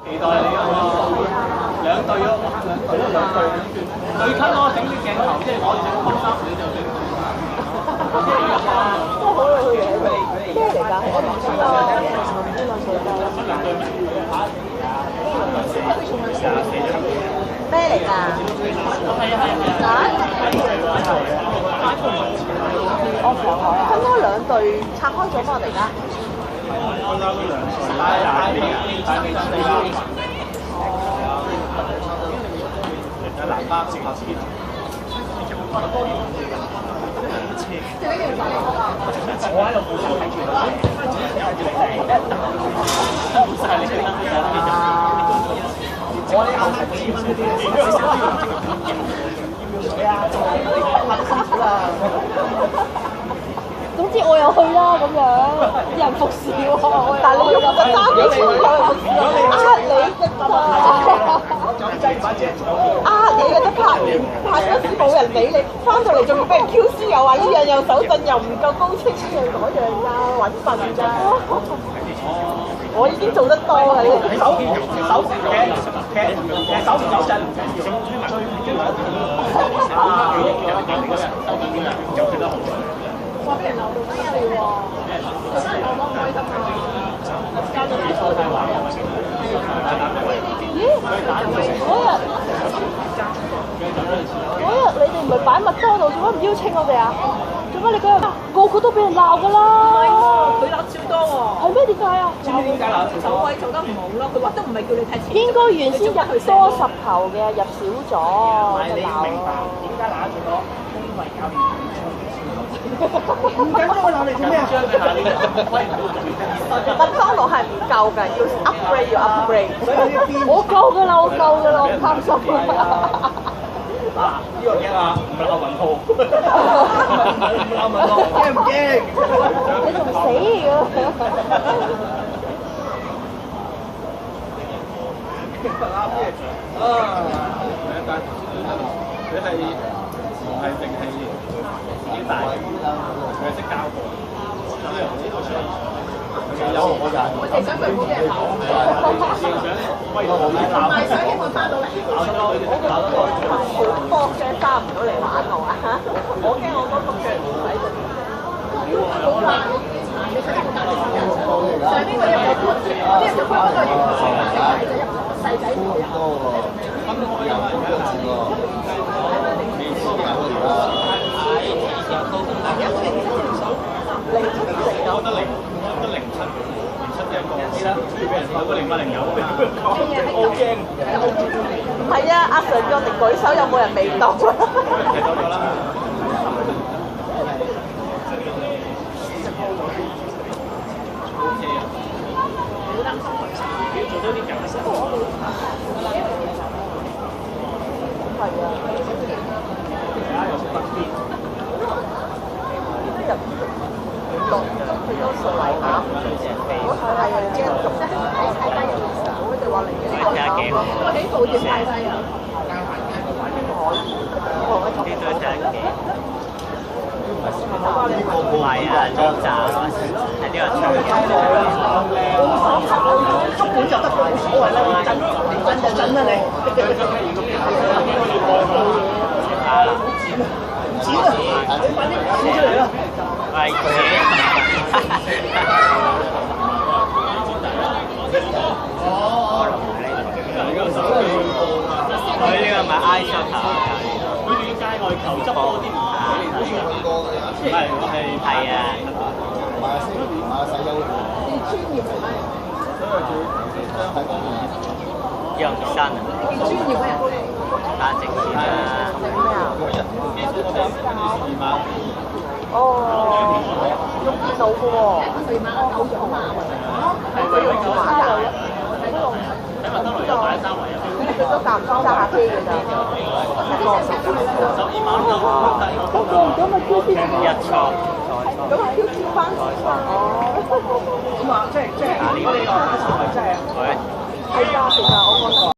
期待你嗰個兩隊咯，兩隊對級咯，整啲鏡頭，即係我整方衫，你就整。都好有嘢味，咩嚟㗎？我唔知啊。咩嚟㗎？我上海啊！分開兩隊拆開咗嘛？我哋而家。南巴食下先。我喺度負責睇住佢。我哋啱啱試嗰啲水啊，拍辛苦啦。總之我又去啦咁樣，啲人服侍喎。但係你用個揸機出去有人服侍我，呃你嘅得，呃你嘅得拍完嗰時冇人理你，翻到嚟仲要俾人 QC， 又話呢樣又手震又唔夠高清，呢樣嗰樣㗎，揾笨咋。我已經做得多啦，你手手手震哇！俾人鬧到低調喎，真係我唔開心啊！交咗比賽太壞啊！咦？嗰日你哋唔係擺麥當勞，做乜唔邀請我哋啊？做乜你嗰日個個都俾人鬧㗎啦？佢鬧超多喎。係咩？點解啊？知唔知點解鬧？守位做得唔好咯，佢話都唔係叫你踢前。應該原先入多10球嘅，入少咗，就鬧咯。點解鬧住我？因為教練。唔緊張，我鬧你做咩啊？麥當勞係唔夠㗎，要 upgrade 要 upgrade。我夠㗎啦，我夠㗎啦，我唔貪心啊！呢個驚啊！唔鬧文浩，唔鬧文浩，驚唔驚？你仲死㗎？佢係唔係定係？已經大，佢係識交貨。有我就我哋想佢冇俾人鬧，唔係想希望翻到嚟。波腳翻唔到嚟玩我啊！我驚我嗰個腳唔喺度。好快，你睇下個價錢上邊嗰啲有冇？呢個方嗰個型細仔就一個細仔頭。我覺得07嘅一個知啦，跟住俾人鬧個0809，好驚。唔係啊，阿 Sir 叫我哋舉手，有冇人未到啊？睇到咗啦。要做多啲解釋。係啊。而家又識得啲。落佢都順嚟嚇，我係驚逐即係喺踩低嘅時候，佢哋話嚟嘅呢個起步點太低啊！呢對真係幾唔係啊，呢站係呢個場足本就得冇所謂啦，震就震啦你。唔剪啊！你快啲剪出嚟啦！係佢。佢呢個咪挨上頭，佢哋街外球執多啲唔睇你睇㗎。係，我係。係啊。楊生啊。專業嘅人。打直線啊。哦，用電腦嘅喎。對馬好似好麻煩。係佢用電話㗎。喺麥當勞有擺3圍啊。佢都間唔中揸下機㗎咋。12碼都咁咪 QQ 一錯。咁咪 QQ 翻哦。咁啊，即係我哋個係真係。喂。係㗎，其實我覺得。